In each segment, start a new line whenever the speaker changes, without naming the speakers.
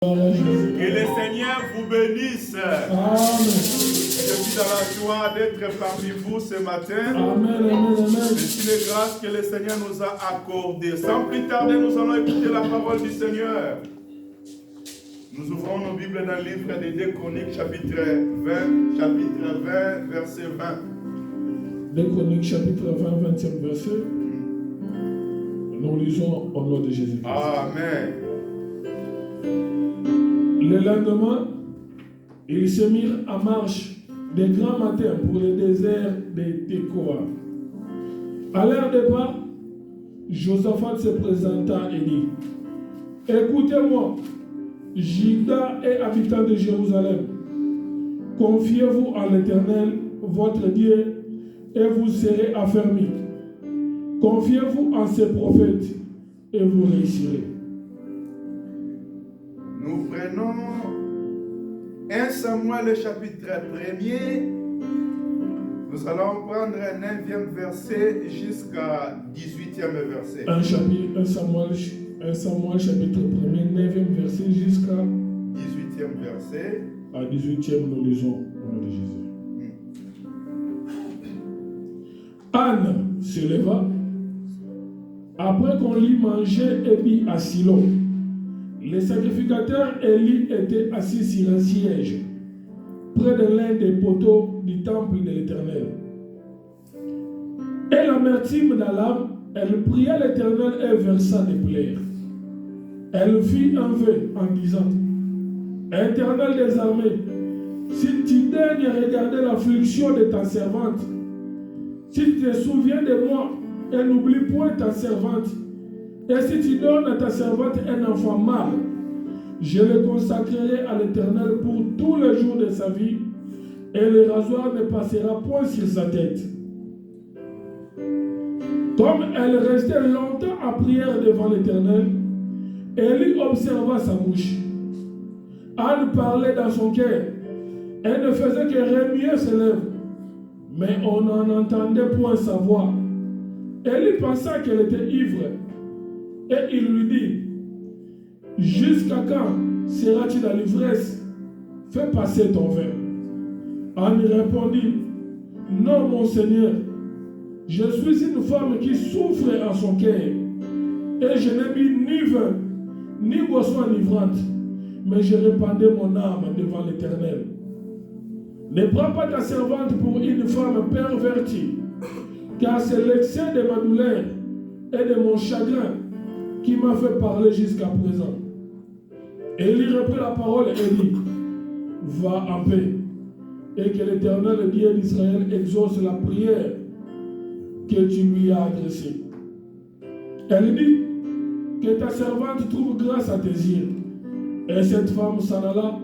Que le Seigneur vous bénisse.
Amen.
Je suis dans la joie d'être parmi vous ce matin.
Amen.
C'est une grâce que le Seigneur nous a accordée. Sans plus tarder, nous allons écouter la parole du Seigneur. Nous ouvrons nos Bibles dans le livre des 2 Chroniques, chapitre 20, verset 20.
2 Chroniques, chapitre 20, 20e verset. Nous lisons au nom de Jésus-Christ.
Amen.
Le lendemain, ils se mirent en marche de grand matin pour le désert de Tekoa. À leur départ, Josaphat se présenta et dit: écoutez-moi, Juda et habitants de Jérusalem, confiez-vous en l'Éternel, votre Dieu, et vous serez affermis. Confiez-vous en ses prophètes, et vous réussirez.
Nous prenons 1 Samuel chapitre 1er. Nous allons prendre un 9e verset jusqu'à 18e verset.
1 Samuel chapitre 1er, 9e verset jusqu'à
18e verset.
À 18e, nous lisons au nom de Jésus. Anne se leva après qu'on lui mangeait et mit à Silo. Le sacrificateur Élie était assis sur un siège, près de l'un des poteaux du temple de l'Éternel. Et l'amertume dans l'âme, elle pria l'Éternel et versa des pleurs. Elle fit un vœu en disant: Éternel des armées, si tu daignes regarder l'affliction de ta servante, si tu te souviens de moi et n'oublie point ta servante, et si tu donnes à ta servante un enfant mâle, je le consacrerai à l'Éternel pour tous les jours de sa vie, et le rasoir ne passera point sur sa tête. Comme elle restait longtemps à prière devant l'Éternel, Élie observa sa bouche. Anne parlait dans son cœur. Elle ne faisait que remuer ses lèvres, mais on n'en entendait point sa voix. Élie pensa qu'elle était ivre, et il lui dit: jusqu'à quand seras-tu dans l'ivresse? Fais passer ton vin. Anne répondit: non, mon Seigneur, je suis une femme qui souffre en son cœur, et je n'ai mis ni vin, ni boisson enivrante, mais je répandais mon âme devant l'Éternel. Ne prends pas ta servante pour une femme pervertie, car c'est l'excès de ma douleur et de mon chagrin qui m'a fait parler jusqu'à présent. Élie reprit la parole et dit: va en paix, et que l'Éternel Dieu d'Israël exauce la prière que tu lui as adressée. Elle dit: que ta servante trouve grâce à tes yeux. Et cette femme s'en alla,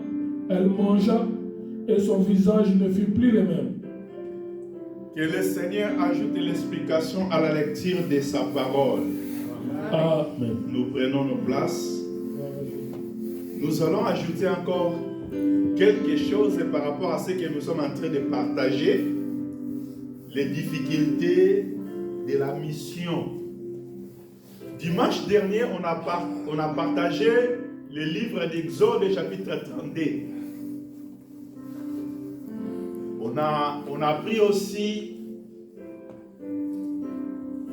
elle mangea, et son visage ne fut plus le même.
Que le Seigneur ajoute l'explication à la lecture de sa parole.
Amen.
Nous prenons nos places. Nous allons ajouter encore quelque chose par rapport à ce que nous sommes en train de partager, les difficultés de la mission. Dimanche dernier, on a partagé le livre d'Exode, chapitre 32. On a pris aussi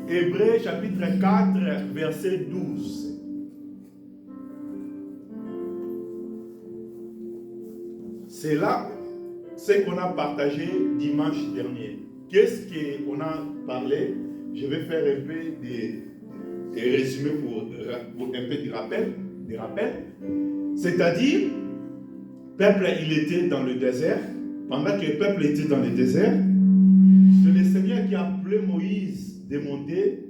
Hébreux, chapitre 4, verset 12. C'est là ce qu'on a partagé dimanche dernier. Qu'est-ce qu'on a parlé? Je vais faire un peu de résumé pour un peu de rappel. C'est-à-dire, le peuple, il était dans le désert. Pendant que le peuple était dans le désert, c'est le Seigneur qui a appelé Moïse de monter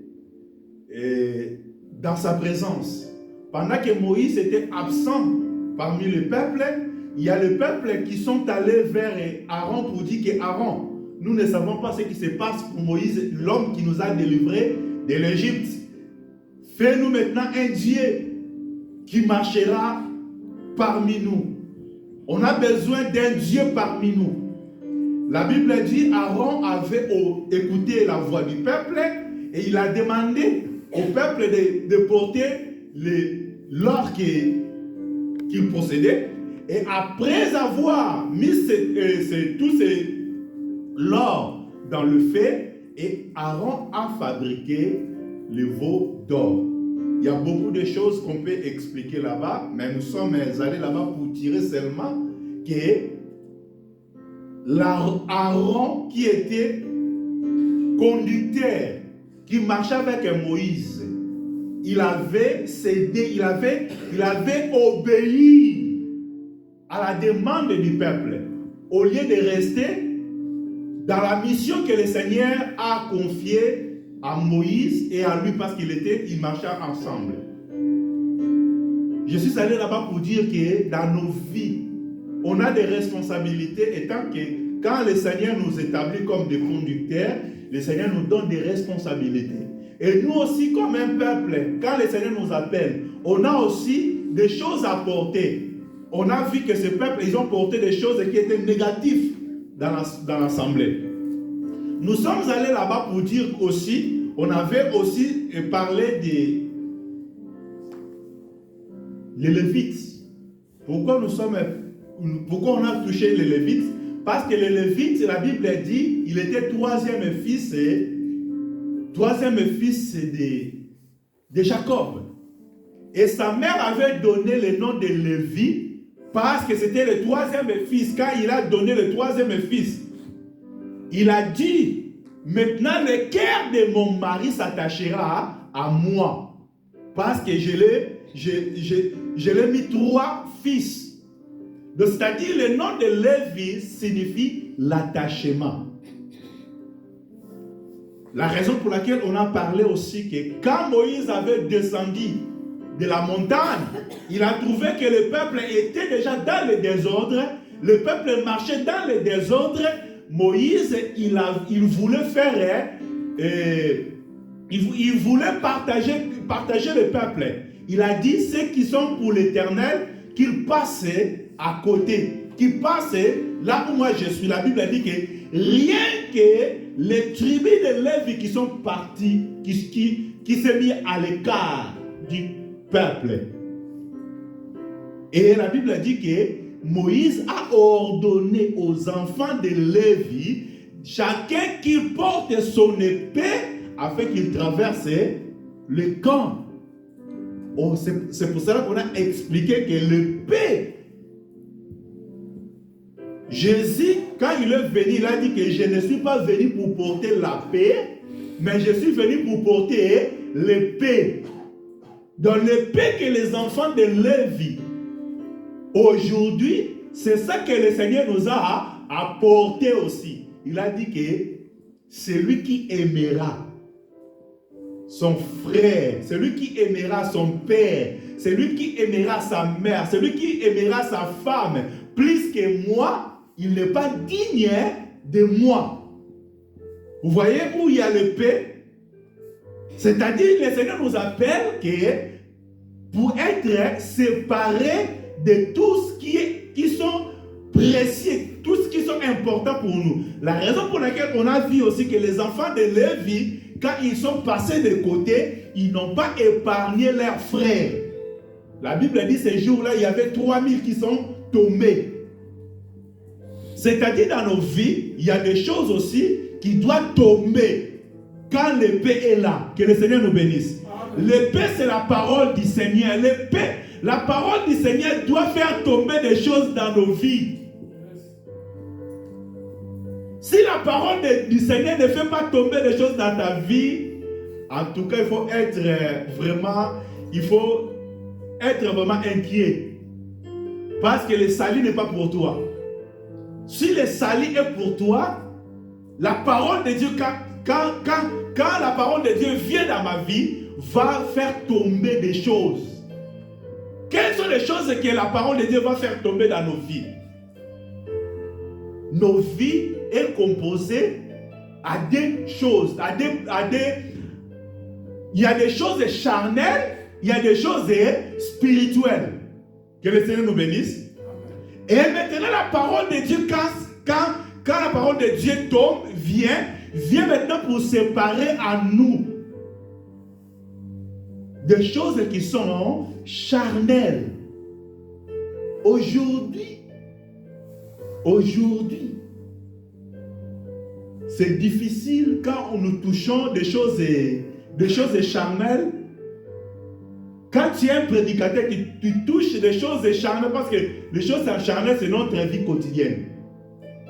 dans sa présence. Pendant que Moïse était absent parmi le peuple, il y a le peuple qui sont allés vers Aaron pour dire que Aaron, nous ne savons pas ce qui se passe pour Moïse, l'homme qui nous a délivrés de l'Égypte. Fais-nous maintenant un Dieu qui marchera parmi nous. On a besoin d'un Dieu parmi nous. La Bible dit Aaron avait écouté la voix du peuple et il a demandé au peuple de porter l'or que qu'il possédait. Et après avoir mis tout l'or dans le feu, et Aaron a fabriqué le veau d'or. Il y a beaucoup de choses qu'on peut expliquer là-bas, mais nous sommes allés là-bas pour tirer seulement que Aaron qui était conducteur, qui marchait avec Moïse, il avait cédé, il avait obéi à la demande du peuple, au lieu de rester dans la mission que le Seigneur a confiée à Moïse et à lui, parce qu'ils marchaient ensemble. Je suis allé là-bas pour dire que dans nos vies, on a des responsabilités, étant que quand le Seigneur nous établit comme des conducteurs, le Seigneur nous donne des responsabilités. Et nous aussi, comme un peuple, quand le Seigneur nous appelle, on a aussi des choses à porter. On a vu que ce peuple, ils ont porté des choses qui étaient négatives dans l'assemblée. Nous sommes allés là-bas pour dire aussi, on avait aussi parlé des Lévites. Pourquoi on a touché les Lévites? Parce que les Lévites, la Bible dit, il était troisième fils de Jacob. Et sa mère avait donné le nom de Lévi parce que c'était le troisième fils. Quand il a donné le troisième fils, il a dit, maintenant le cœur de mon mari s'attachera à moi. Parce que je l'ai mis 3 fils. Donc, c'est-à-dire le nom de Lévi signifie l'attachement. La raison pour laquelle on a parlé aussi que quand Moïse avait descendu de la montagne, il a trouvé que le peuple était déjà dans le désordre. Le peuple marchait dans le désordre. Moïse, il voulait faire, il voulait partager le peuple. Il a dit, ceux qui sont pour l'Éternel, qu'ils passent à côté, qu'ils passent là où moi je suis. La Bible a dit que rien que les tribus de Lévi qui sont partis, qui s'est mis à l'écart du peuple. Et la Bible a dit que Moïse a ordonné aux enfants de Lévi, chacun qui porte son épée afin qu'il traverse le camp. Oh, c'est pour cela qu'on a expliqué que l'épée, Jésus, quand il est venu, il a dit que je ne suis pas venu pour porter la paix, mais je suis venu pour porter l'épée. Dans l'épée que les enfants de Lévi, aujourd'hui, c'est ça que le Seigneur nous a apporté aussi. Il a dit que celui qui aimera son frère, celui qui aimera son père, celui qui aimera sa mère, celui qui aimera sa femme, plus que moi, il n'est pas digne de moi. Vous voyez où il y a l'épée? C'est-à-dire, le Seigneur nous appelle que pour être séparés de tout ce qui sont précieux, tout ce qui sont importants pour nous. La raison pour laquelle on a vu aussi que les enfants de Lévi, quand ils sont passés de côté, ils n'ont pas épargné leurs frères. La Bible dit ces jours-là, il y avait 3000 qui sont tombés. C'est-à-dire dans nos vies, il y a des choses aussi qui doivent tomber quand l'épée est là. Que le Seigneur nous bénisse. L'épée, c'est la parole du Seigneur. L'épée, la parole du Seigneur doit faire tomber des choses dans nos vies. Si la parole du Seigneur ne fait pas tomber des choses dans ta vie, en tout cas, il faut être vraiment inquiet. Parce que le salut n'est pas pour toi. Si le salut est pour toi, la parole de Dieu, quand la parole de Dieu vient dans ma vie, va faire tomber des choses. Quelles sont les choses que la parole de Dieu va faire tomber dans nos vies? Nos vies est composée à des choses, il y a des choses charnelles, il y a des choses spirituelles. Que le Seigneur nous bénisse. Et maintenant la parole de Dieu, quand la parole de Dieu tombe, vient maintenant pour séparer à nous des choses qui sont charnelles. Aujourd'hui, c'est difficile quand nous touchons des choses charnelles. Quand tu es un prédicateur, tu touches des choses charnelles parce que les choses charnelles, c'est notre vie quotidienne.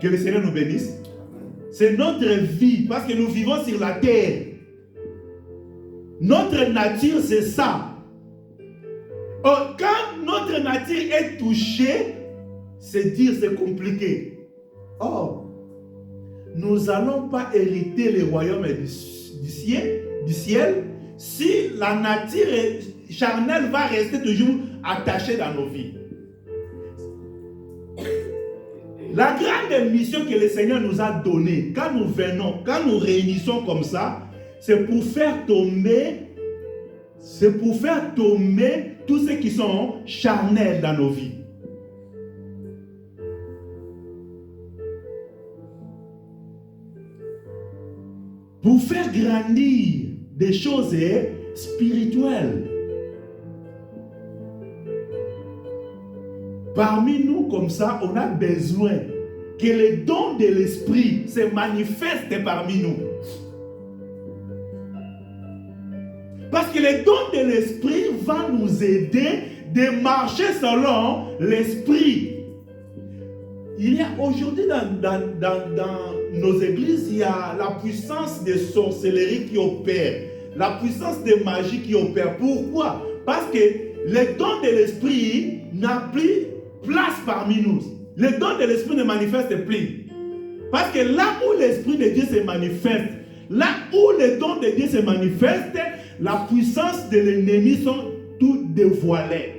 Que le Seigneur nous bénisse. C'est notre vie parce que nous vivons sur la terre. Notre nature, c'est ça. Or, quand notre nature est touchée, c'est dire c'est compliqué. Or, nous n'allons pas hériter le royaume du ciel si la nature charnelle va rester toujours attachée dans nos vies. La grande mission que le Seigneur nous a donnée, quand nous venons, quand nous réunissons comme ça, c'est pour faire tomber tous ceux qui sont charnels dans nos vies. Pour faire grandir des choses spirituelles. Parmi nous, comme ça, on a besoin que les dons de l'esprit se manifestent parmi nous. Parce que les dons de l'esprit vont nous aider de marcher selon l'esprit. Il y a aujourd'hui dans nos églises, il y a la puissance de sorcellerie qui opère, la puissance de magie qui opère. Pourquoi? Parce que les dons de l'esprit n'ont plus place parmi nous. Les dons de l'esprit ne manifestent plus. Parce que là où l'esprit de Dieu se manifeste, là où les dons de Dieu se manifestent, la puissance de l'ennemi sont toutes dévoilées.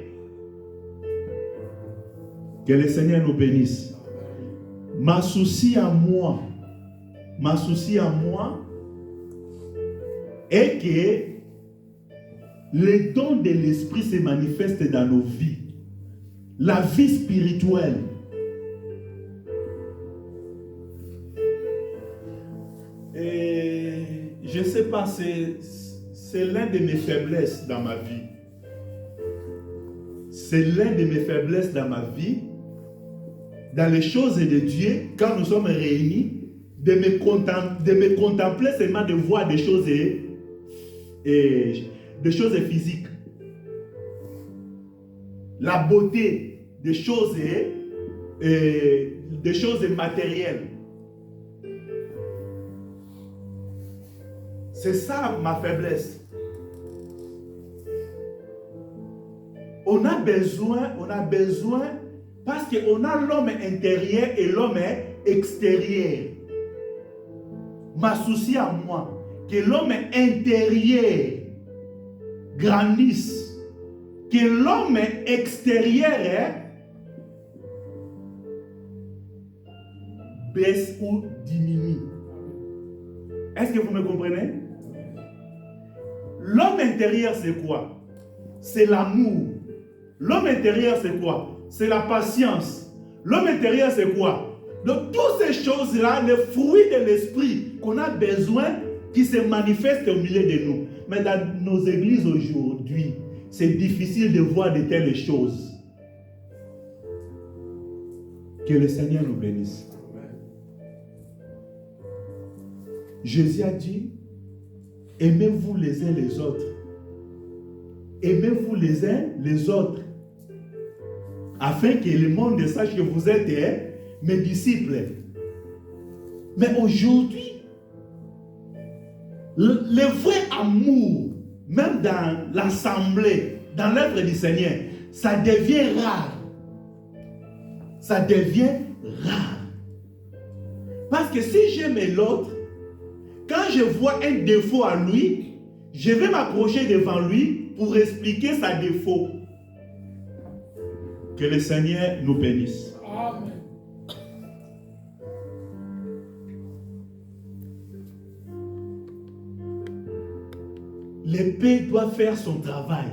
Que le Seigneur nous bénisse. Ma souci à moi est que les dons de l'esprit se manifestent dans nos vies. La vie spirituelle. Et je ne sais pas, c'est l'un de mes faiblesses dans ma vie. C'est l'un de mes faiblesses dans ma vie. Dans les choses de Dieu, quand nous sommes réunis, de me contempler seulement, de voir des choses physiques. La beauté des choses matérielles. C'est ça ma faiblesse. On a besoin, parce qu'on a l'homme intérieur et l'homme extérieur. Ma souci à moi, que l'homme intérieur grandisse, que l'homme extérieur baisse ou diminue. Est-ce que vous me comprenez? L'homme intérieur, c'est quoi? C'est l'amour. L'homme intérieur, c'est quoi? C'est la patience. L'homme intérieur, c'est quoi? Donc, toutes ces choses-là, les fruits de l'esprit qu'on a besoin, qui se manifestent au milieu de nous. Mais dans nos églises aujourd'hui, c'est difficile de voir de telles choses. Que le Seigneur nous bénisse. Jésus a dit, aimez-vous les uns les autres. Aimez-vous les uns les autres. Afin que le monde sache que vous êtes mes disciples. Mais aujourd'hui, le vrai amour, même dans l'assemblée, dans l'œuvre du Seigneur, ça devient rare. Ça devient rare. Parce que si j'aime l'autre, quand je vois un défaut à lui, je vais m'approcher devant lui pour expliquer sa défaut. Que le Seigneur nous bénisse.
Amen.
L'épée doit faire son travail.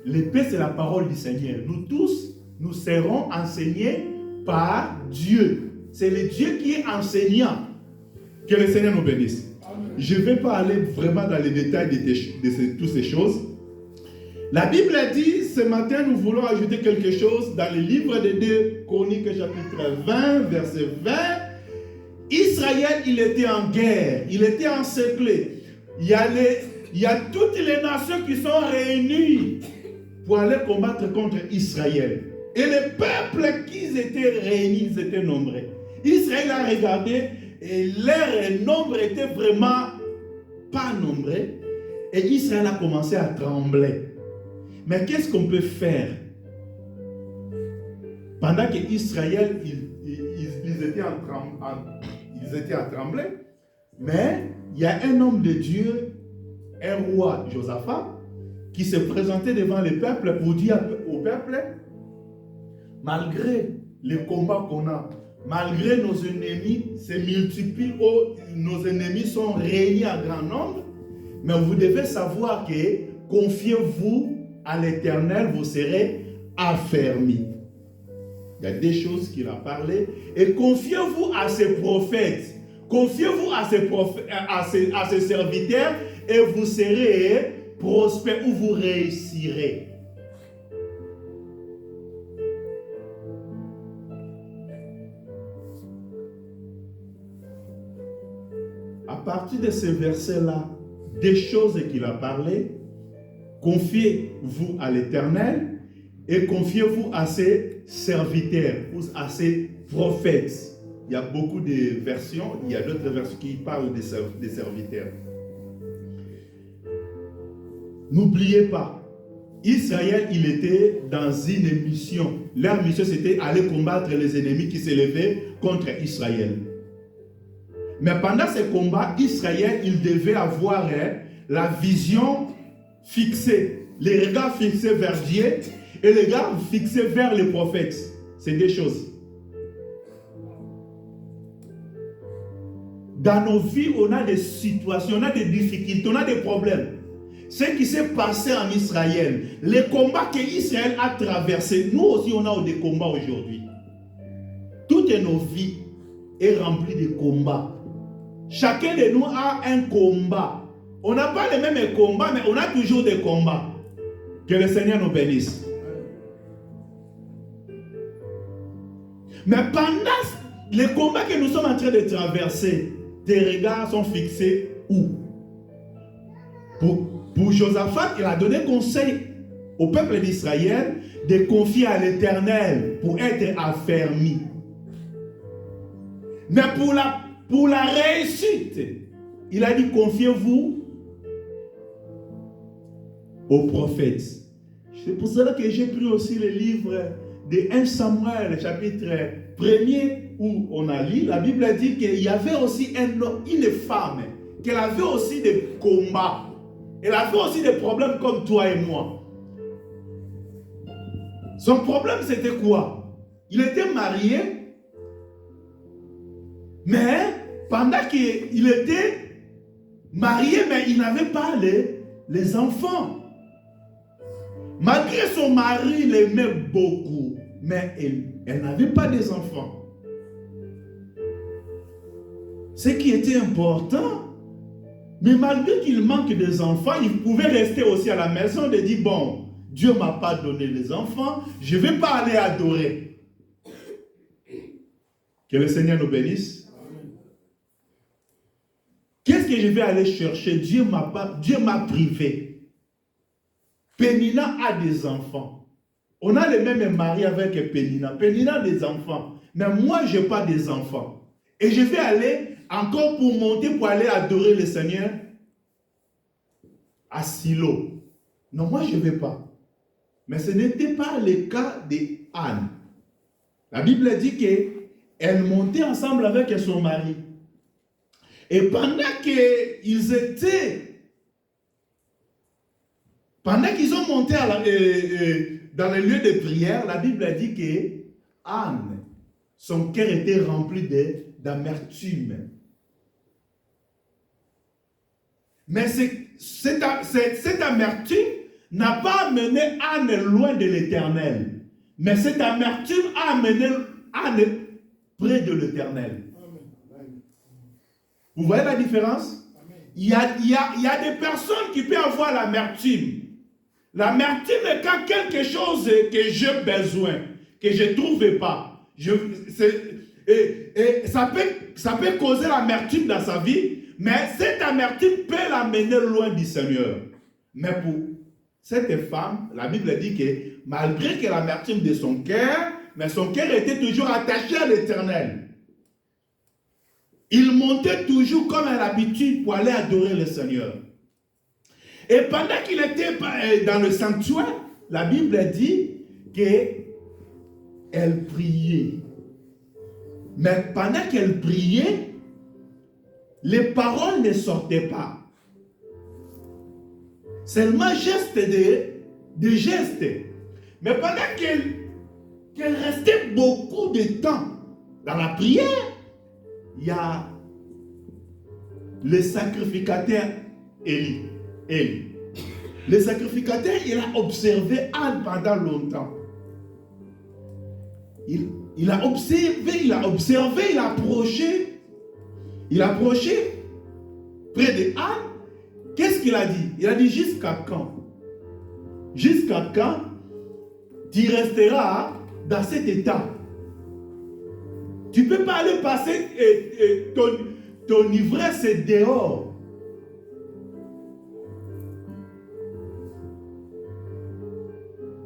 L'épée, c'est la parole du Seigneur. Nous tous, nous serons enseignés par Dieu. C'est le Dieu qui est enseignant. Que le Seigneur nous bénisse.
Amen.
Je ne vais pas aller vraiment dans les détails de toutes ces choses. La Bible dit, ce matin, nous voulons ajouter quelque chose dans le livre de 2 Chroniques, chapitre 20, verset 20. Israël, il était en guerre, il était encerclé. Il y a toutes les nations qui sont réunies pour aller combattre contre Israël. Et les peuples qui étaient réunis, ils étaient nombreux. Israël a regardé et leur nombre était vraiment pas nombreux. Et Israël a commencé à trembler. Mais qu'est-ce qu'on peut faire? Pendant que Israël, ils étaient à trembler, mais il y a un homme de Dieu, un roi, Josaphat, qui se présentait devant le peuple pour dire au peuple, malgré les combats qu'on a, malgré nos ennemis se multiplient, nos ennemis sont réunis en grand nombre, mais vous devez savoir que confiez-vous à l'Éternel, vous serez affermis. Il y a des choses qu'il a parlé. Et confiez-vous à ses prophètes. Confiez-vous à ses serviteurs et vous serez prospères ou vous réussirez. À partir de ce verset-là, des choses qu'il a parlé, confiez-vous à l'Éternel et confiez-vous à ses serviteurs ou à ses prophètes. Il y a beaucoup de versions, il y a d'autres versions qui parlent des serviteurs. N'oubliez pas, Israël, il était dans une mission. Leur mission, c'était aller combattre les ennemis qui s'élevaient contre Israël. Mais pendant ce combat, Israël, il devait avoir la vision fixée, les regards fixés vers Dieu et les regards fixés vers les prophètes. C'est deux choses. Dans nos vies, on a des situations, on a des difficultés, on a des problèmes. Ce qui s'est passé en Israël, les combats que Israël a traversés, nous aussi on a des combats aujourd'hui. Toutes nos vies est remplie de combats. Chacun de nous a un combat. On n'a pas les mêmes combats, mais on a toujours des combats. Que le Seigneur nous bénisse. Mais pendant les combats que nous sommes en train de traverser, tes regards sont fixés où? Pour Josaphat, il a donné conseil au peuple d'Israël de confier à l'Éternel pour être affermi. Mais pour la réussite, il a dit confiez-vous aux prophètes. C'est pour cela que j'ai pris aussi le livre de 1 Samuel, chapitre 1er, où on a lu, la Bible dit qu'il y avait aussi une femme, qu'elle avait aussi des combats. Elle avait aussi des problèmes comme toi et moi. Son problème c'était quoi? Il était marié, mais pendant qu'il était marié, mais il n'avait pas les enfants. Malgré son mari, l'aimait beaucoup, mais elle n'avait pas des enfants. Ce qui était important, mais malgré qu'il manque des enfants, il pouvait rester aussi à la maison et dire, bon, Dieu ne m'a pas donné les enfants, je ne vais pas aller adorer. Que le Seigneur nous bénisse. Qu'est-ce que je vais aller chercher? Dieu m'a privé. Pénina a des enfants. On a le même mari avec Pénina. Pénina a des enfants. Mais moi, je n'ai pas des enfants. Et je vais aller encore pour monter, pour aller adorer le Seigneur à Silo. Non, moi, je ne vais pas. Mais ce n'était pas le cas d'Anne. La Bible dit qu'elle montait ensemble avec son mari. Et pendant qu'ils ont monté dans le lieu de prière, la Bible dit que Anne, son cœur était rempli d'amertume. Mais cette amertume n'a pas amené Anne loin de l'Éternel. Mais cette amertume a amené Anne près de l'Éternel. Vous voyez la différence? Il y a des personnes qui peuvent avoir l'amertume. L'amertume est quand quelque chose que j'ai besoin, que je ne trouve pas. Et ça peut causer l'amertume dans sa vie, mais cette amertume peut l'amener loin du Seigneur. Mais pour cette femme, la Bible dit que malgré que l'amertume de son cœur, mais son cœur était toujours attaché à l'Éternel. Il montait toujours comme à l'habitude pour aller adorer le Seigneur. Et pendant qu'il était dans le sanctuaire, la Bible dit qu'elle priait. Mais pendant qu'elle priait, les paroles ne sortaient pas. Seulement des gestes. Mais pendant qu'elle restait beaucoup de temps dans la prière, il y a le sacrificateur Élie. Le sacrificateur, il a observé Anne pendant longtemps. Il a observé, il a approché. Il a approché près de Anne. Qu'est-ce qu'il a dit? Il a dit jusqu'à quand? Jusqu'à quand tu resteras dans cet état? Tu ne peux pas aller passer ton ivresse dehors.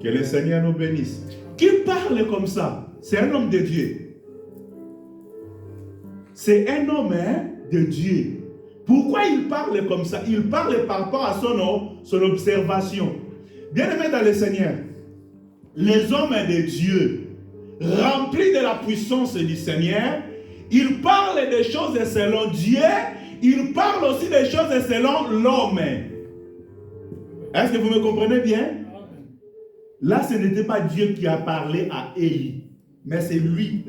Que le Seigneur nous bénisse. Qui parle comme ça? C'est un homme de Dieu. C'est un homme de Dieu. Pourquoi il parle comme ça? Il parle par rapport à son observation. Bien-aimés dans le Seigneur, les hommes de Dieu, remplis de la puissance du Seigneur, ils parlent des choses selon Dieu, ils parlent aussi des choses selon l'homme. Est-ce que vous me comprenez bien? Là, ce n'était pas Dieu qui a parlé à Élie, mais c'est lui.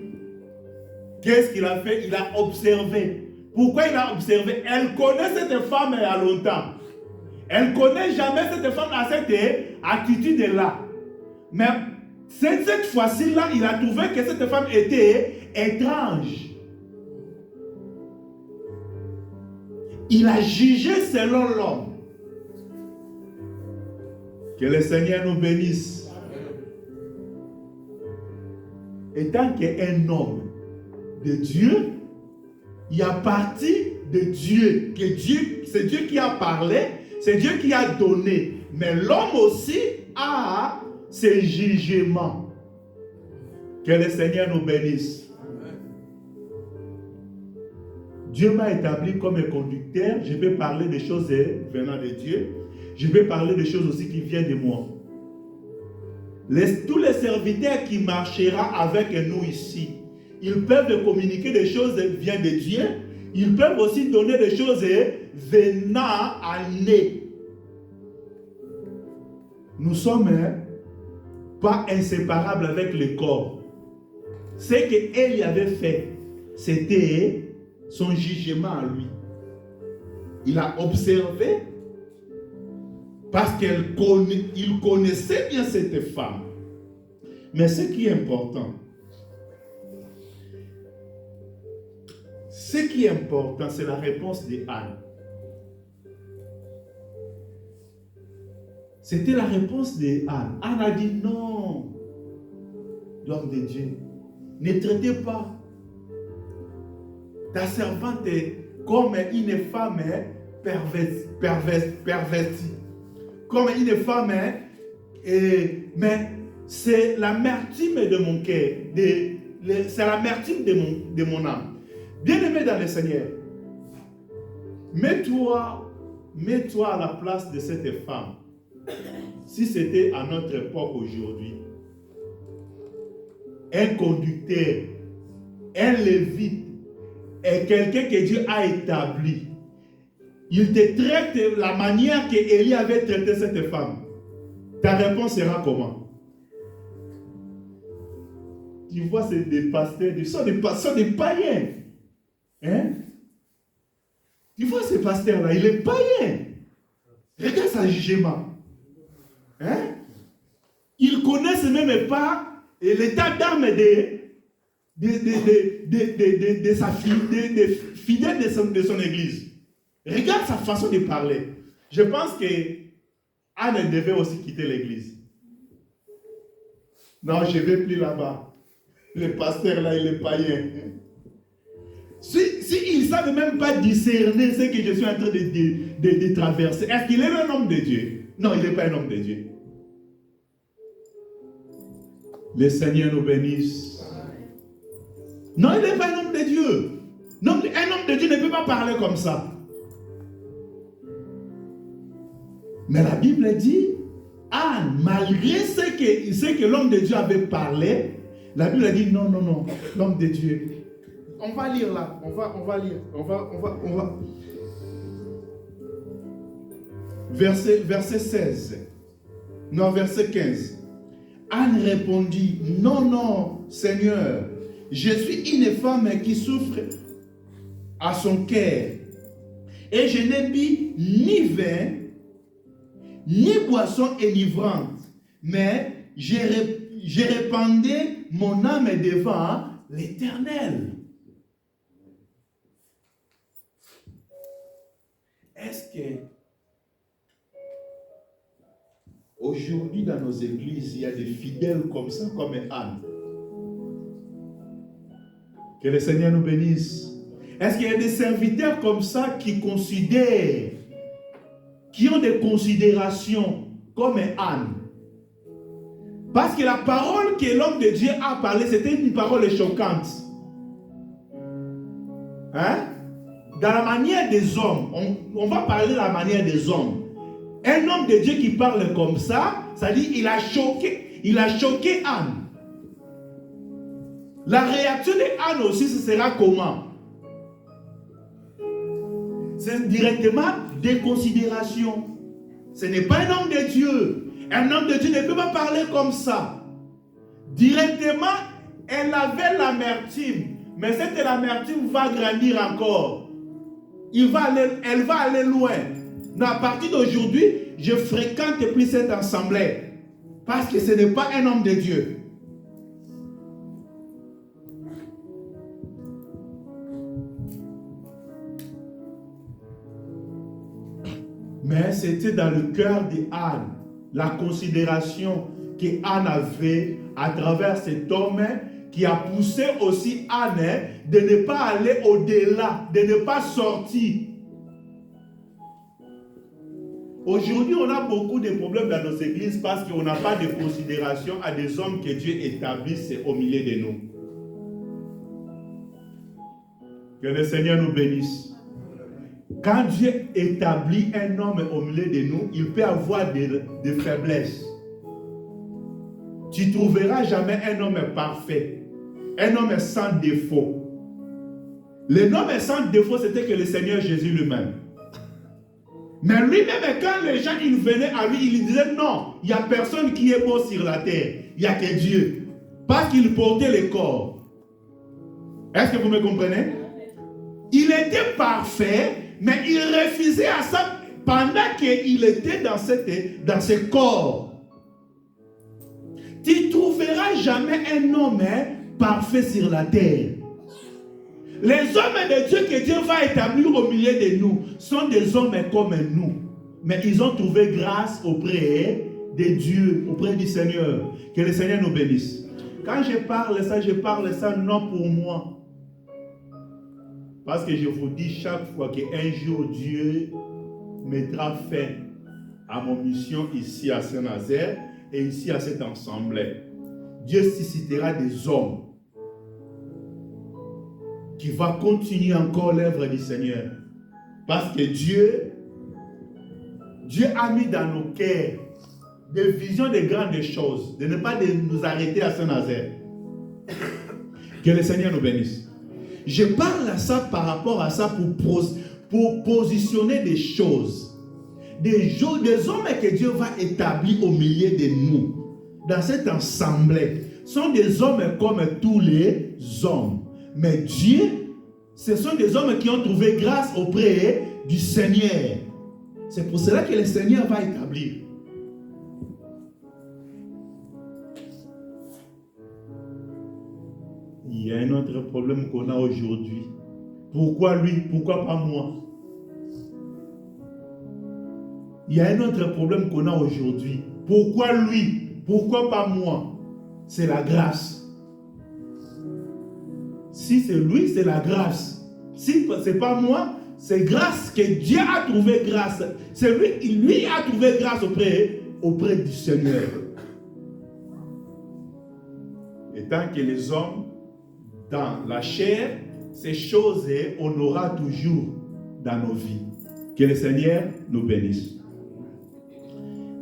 Qu'est-ce qu'il a fait? Il a observé. Pourquoi il a observé? Elle connaît cette femme il y a longtemps. Elle ne connaît jamais cette femme à cette attitude-là. Mais cette fois-ci-là, il a trouvé que cette femme était étrange. Il a jugé selon l'homme. Que le Seigneur nous bénisse. Étant qu'un homme de Dieu, il a parti de Dieu. C'est Dieu qui a parlé, c'est Dieu qui a donné. Mais l'homme aussi a ses jugements. Que le Seigneur nous bénisse. Dieu m'a établi comme un conducteur. Je vais parler des choses venant de Dieu. Je vais parler des choses aussi qui viennent de moi. Tous les serviteurs qui marcheront avec nous ici, ils peuvent communiquer des choses venant de Dieu. Ils peuvent aussi donner des choses venant à nous. Nous sommes pas inséparables avec le corps. Ce qu'Élie avait fait, c'était son jugement à lui. Il a observé parce qu'il connaissait bien cette femme. Mais ce qui est important, c'est la réponse de Anne. C'était la réponse de Anne. Anne a dit non, l'homme de Dieu, ne traitez pas ta servante comme une femme pervertie. Comme une femme, mais c'est l'amertume de mon cœur, c'est l'amertume de mon âme. Bien-aimé dans le Seigneur, mets-toi à la place de cette femme. Si c'était à notre époque aujourd'hui, un conducteur, un lévite, et quelqu'un que Dieu a établi, il te traite de la manière que Élie avait traité cette femme. Ta réponse sera comment? Tu vois, c'est des pasteurs, sont des païens. Hein? Tu vois, ce pasteur-là, il est païen. Regarde son jugement. Hein? Ils connaissent même pas l'état d'âme de sa fille, des fidèles de son église. Regarde sa façon de parler. Je pense que Anne devait aussi quitter l'église. Non, je ne vais plus là-bas. Le pasteur là, il est païen. Si ils ne savent même pas discerner ce que je suis en train de traverser, est-ce qu'il est un homme de Dieu? Non, il n'est pas un homme de Dieu. Le Seigneur nous bénisse. Non, il n'est pas un homme de Dieu. Non, un homme de Dieu ne peut pas parler comme ça. Mais la Bible dit, Anne, malgré ce que l'homme de Dieu avait parlé, la Bible a dit non, l'homme de Dieu. On va lire là, on va lire, on va. Verset 16, non, verset 15. Anne répondit, non, Seigneur, je suis une femme qui souffre à son cœur, et je n'ai bu ni vin, ni boisson enivrante, mais j'ai répandu mon âme devant l'Éternel. Est-ce que aujourd'hui dans nos églises, il y a des fidèles comme ça, comme Anne? Que le Seigneur nous bénisse. Est-ce qu'il y a des serviteurs comme ça qui considèrent, qui ont des considérations comme Anne? Parce que la parole que l'homme de Dieu a parlé, c'était une parole choquante. Hein? Dans la manière des hommes, on va parler de la manière des hommes. Un homme de Dieu qui parle comme ça, ça dit il a choqué Anne. La réaction de Anne aussi, ce sera comment? C'est directement des considérations. Ce n'est pas un homme de Dieu. Un homme de Dieu ne peut pas parler comme ça. Directement, elle avait l'amertume. Mais cette amertume va grandir encore. Elle va aller loin. Mais à partir d'aujourd'hui, je fréquente plus cette assemblée. Parce que ce n'est pas un homme de Dieu. Mais c'était dans le cœur d'Anne, la considération qu'Anne avait à travers cet homme qui a poussé aussi Anne de ne pas aller au-delà, de ne pas sortir. Aujourd'hui, on a beaucoup de problèmes dans nos églises parce qu'on n'a pas de considération à des hommes que Dieu établisse au milieu de nous. Que le Seigneur nous bénisse. Quand Dieu établit un homme au milieu de nous, il peut avoir des faiblesses. Tu ne trouveras jamais un homme parfait, un homme sans défaut. Le homme sans défaut, c'était que le Seigneur Jésus lui-même. Mais lui-même, quand les gens ils venaient à lui, il disait non, il n'y a personne qui est beau sur la terre, il n'y a que Dieu. Parce qu'il portait le corps. Est-ce que vous me comprenez? Il était parfait, mais il refusait à ça pendant qu'il était dans ce corps. Tu ne trouveras jamais un homme parfait sur la terre. Les hommes de Dieu que Dieu va établir au milieu de nous sont des hommes comme nous. Mais ils ont trouvé grâce auprès de Dieu, auprès du Seigneur. Que le Seigneur nous bénisse. Quand je parle ça non pour moi. Parce que je vous dis chaque fois qu'un jour Dieu mettra fin à mon mission ici à Saint-Nazaire et ici à cette assemblée. Dieu suscitera des hommes qui vont continuer encore l'œuvre du Seigneur. Parce que Dieu a mis dans nos cœurs des visions de grandes choses, de ne pas nous arrêter à Saint-Nazaire. Que le Seigneur nous bénisse. Je parle à ça par rapport à ça pour positionner des choses. Des hommes que Dieu va établir au milieu de nous. Dans cette assemblée. Sont des hommes comme tous les hommes. Mais Dieu, ce sont des hommes qui ont trouvé grâce auprès du Seigneur. C'est pour cela que le Seigneur va établir. Il y a un autre problème qu'on a aujourd'hui. Pourquoi lui? Pourquoi pas moi? il y a un autre problème qu'on a aujourd'hui. Pourquoi lui? Pourquoi pas moi? C'est la grâce. Si c'est lui, c'est la grâce. Si ce n'est pas moi, c'est grâce que Dieu a trouvé grâce. C'est lui a trouvé grâce auprès du Seigneur. Et tant que les hommes, dans la chair, ces choses, on aura toujours dans nos vies. Que le Seigneur nous bénisse.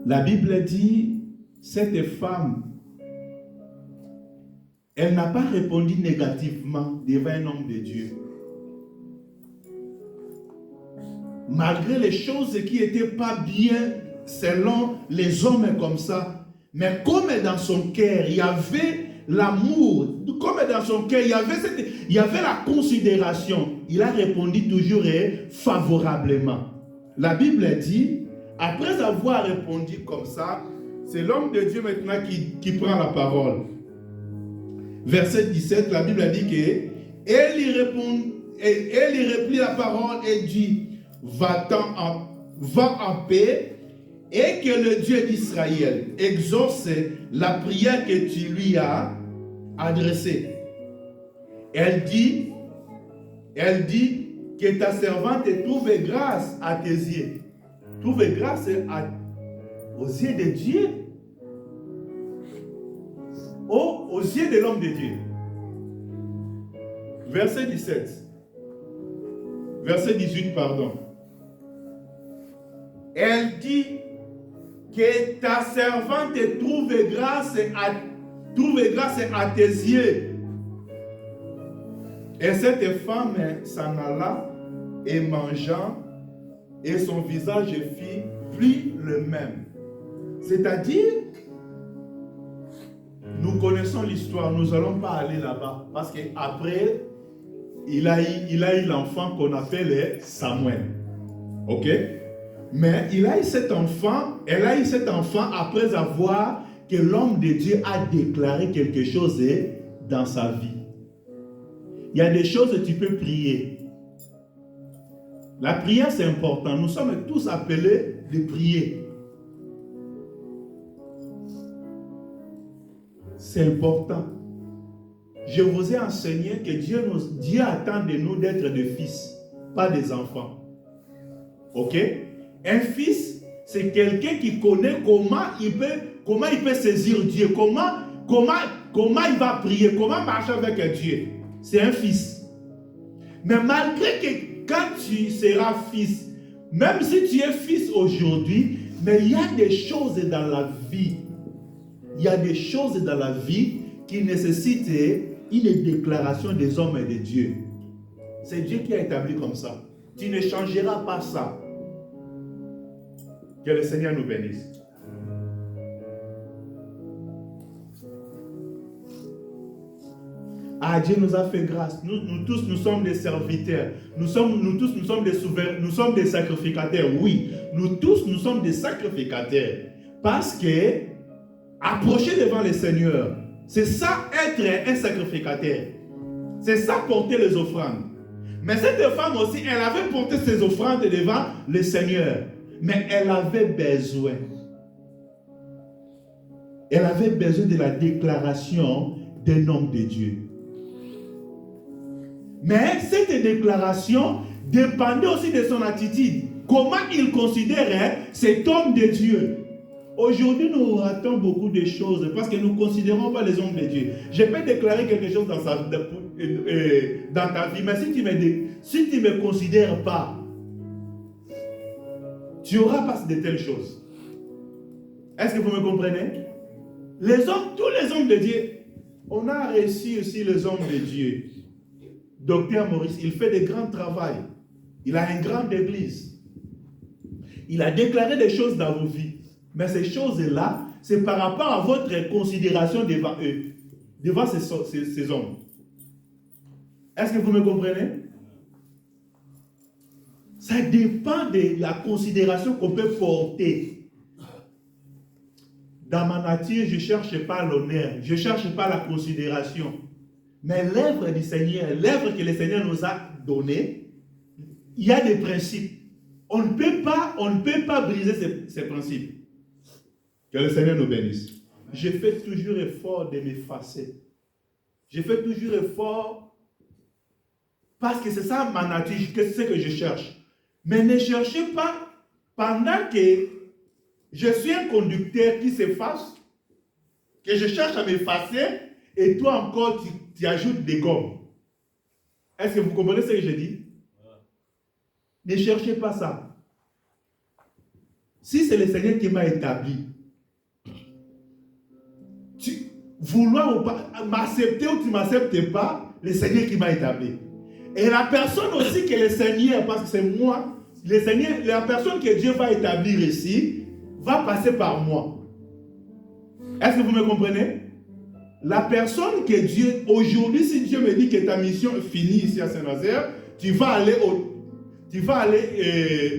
La Bible dit, cette femme, elle n'a pas répondu négativement devant un homme de Dieu. Malgré les choses qui n'étaient pas bien selon les hommes comme ça, mais comme dans son cœur, il y avait l'amour, comme dans son cœur, il y avait la considération, il a répondu toujours favorablement. La Bible dit, après avoir répondu comme ça, c'est l'homme de Dieu maintenant qui prend la parole. Verset 17, la Bible dit que elle y replie la parole et dit, va en paix et que le Dieu d'Israël exauce la prière que tu lui as adressée. Elle dit que ta servante trouve grâce à tes yeux. Trouve grâce aux yeux de Dieu. Aux yeux de l'homme de Dieu. Verset 17. Verset 18, pardon. Elle dit que ta servante trouve grâce à tes yeux. Et cette femme s'en alla et mangeant, et son visage fit plus le même. C'est-à-dire, nous connaissons l'histoire, nous n'allons pas aller là-bas, parce qu'après, il a eu l'enfant qu'on appelle Samuel. Ok? Mais elle a eu cet enfant après avoir que l'homme de Dieu a déclaré quelque chose dans sa vie. Il y a des choses que tu peux prier. La prière, c'est important. Nous sommes tous appelés de prier. C'est important. Je vous ai enseigné que Dieu attend de nous d'être des fils, pas des enfants. Ok? Un fils, c'est quelqu'un qui connaît comment il peut saisir Dieu, comment il va prier, comment marcher avec Dieu. C'est un fils. Mais malgré que quand tu seras fils, même si tu es fils aujourd'hui, mais il y a des choses dans la vie. Il y a des choses dans la vie qui nécessitent une déclaration des hommes et de Dieu. C'est Dieu qui a établi comme ça. Tu ne changeras pas ça. Que le Seigneur nous bénisse. Ah, Dieu nous a fait grâce. Nous tous, nous sommes des serviteurs. Nous tous, nous sommes des souverains. Nous sommes des sacrificateurs. Oui, nous tous, nous sommes des sacrificateurs. Parce que approcher devant le Seigneur, c'est ça être un sacrificateur. C'est ça porter les offrandes. Mais cette femme aussi, elle avait porté ses offrandes devant le Seigneur. Mais elle avait besoin. Elle avait besoin de la déclaration d'un homme de Dieu. Mais cette déclaration dépendait aussi de son attitude. Comment il considérait cet homme de Dieu. Aujourd'hui, nous ratons beaucoup de choses parce que nous ne considérons pas les hommes de Dieu. Je peux déclarer quelque chose dans ta vie, mais si tu ne me considères pas, tu n'auras pas de telles choses. Est-ce que vous me comprenez? Tous les hommes de Dieu, on a réussi aussi les hommes de Dieu. Docteur Maurice, il fait de grands travaux. Il a une grande église. Il a déclaré des choses dans vos vies. Mais ces choses-là, c'est par rapport à votre considération devant eux, devant ces hommes. Est-ce que vous me comprenez? Ça dépend de la considération qu'on peut porter. Dans ma nature, je ne cherche pas l'honneur, je ne cherche pas la considération. Mais l'œuvre du Seigneur, l'œuvre que le Seigneur nous a donnée, il y a des principes. On ne peut pas briser ces principes. Que le Seigneur nous bénisse. Je fais toujours effort de m'effacer. Je fais toujours effort parce que c'est ça ma nature, c'est ce que je cherche. Mais ne cherchez pas pendant que je suis un conducteur qui s'efface, que je cherche à m'effacer, et toi encore tu ajoutes des gommes. Est-ce que vous comprenez ce que je dis? Ne cherchez pas ça. Si c'est le Seigneur qui m'a établi, vouloir ou pas m'accepter ou tu ne m'acceptes pas, le Seigneur qui m'a établi. Et la personne aussi que le Seigneur, parce que c'est moi, le Seigneur, la personne que Dieu va établir ici, va passer par moi. Est-ce que vous me comprenez? La personne que Dieu, aujourd'hui, si Dieu me dit que ta mission est finie ici à Saint-Nazaire, tu vas aller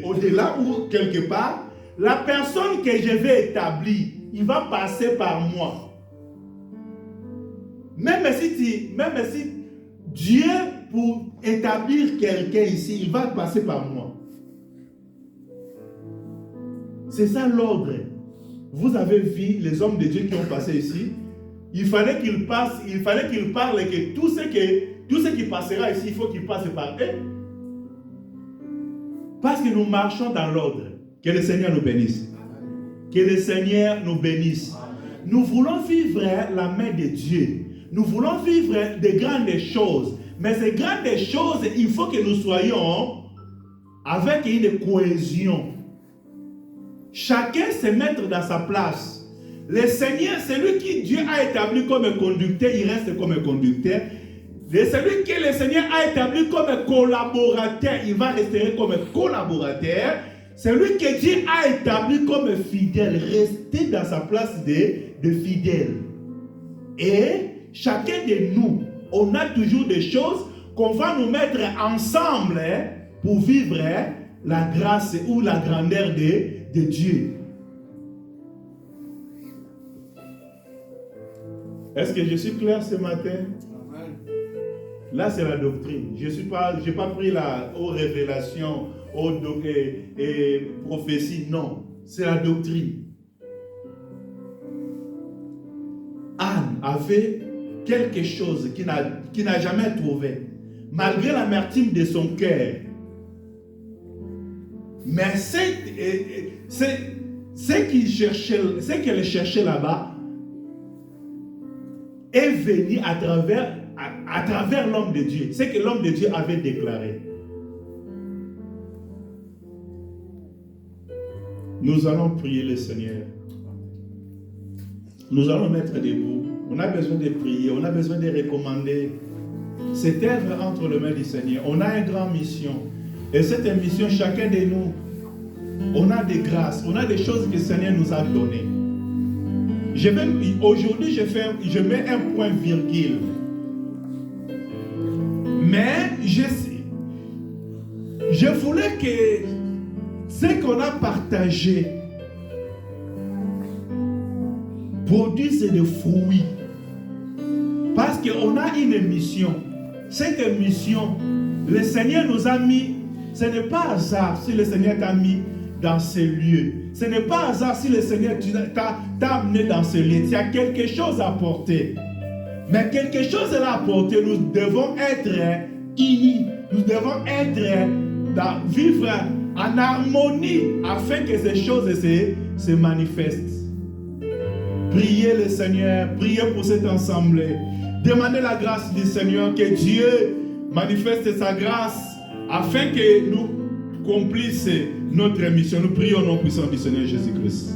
au-delà ou quelque part, la personne que je vais établir, il va passer par moi. Même si Dieu, pour établir quelqu'un ici, il va passer par moi. C'est ça l'ordre. Vous avez vu les hommes de Dieu qui ont passé ici. Il fallait qu'ils parlent et que tout ce qui passera ici, il faut qu'il passe par eux. Parce que nous marchons dans l'ordre. Que le Seigneur nous bénisse. Que le Seigneur nous bénisse. Nous voulons vivre la main de Dieu. Nous voulons vivre de grandes choses. Mais ces grandes choses, il faut que nous soyons avec une cohésion. Chacun se mettre dans sa place. Le Seigneur, celui qui Dieu a établi comme conducteur, il reste comme conducteur. Celui que le Seigneur a établi comme collaborateur, il va rester comme collaborateur. Celui que Dieu a établi comme fidèle, rester dans sa place de fidèle. Et chacun de nous, on a toujours des choses qu'on va nous mettre ensemble pour vivre la grâce ou la grandeur de Dieu. Est-ce que je suis clair ce matin? Là, c'est la doctrine. Je n'ai pas pris aux révélations, aux prophéties. Non, c'est la doctrine. Anne avait quelque chose qu'il n'a jamais trouvé, malgré l'amertume de son cœur. Mais ce qu'elle cherchait là-bas est venu à travers l'homme de Dieu. C'est que l'homme de Dieu avait déclaré. Nous allons prier le Seigneur. Nous allons mettre debout. On a besoin de prier, on a besoin de recommander cette œuvre entre les mains du Seigneur. On a une grande mission. Et cette mission, chacun de nous, on a des grâces, on a des choses que le Seigneur nous a données. Aujourd'hui, je mets un point virgule. Mais je voulais que ce qu'on a partagé produise des fruits. Parce qu'on a une mission. Cette mission, le Seigneur nous a mis. Ce n'est pas hasard si le Seigneur t'a mis dans ce lieu. Ce n'est pas hasard si le Seigneur t'a amené dans ce lieu. Il y a quelque chose à apporter. Mais quelque chose à apporter, nous devons être unis. Nous devons vivre en harmonie afin que ces choses se manifestent. Priez le Seigneur, priez pour cette assemblée. Demandez la grâce du Seigneur, que Dieu manifeste sa grâce afin que nous accomplissions notre mission. Nous prions au nom puissant du Seigneur Jésus-Christ.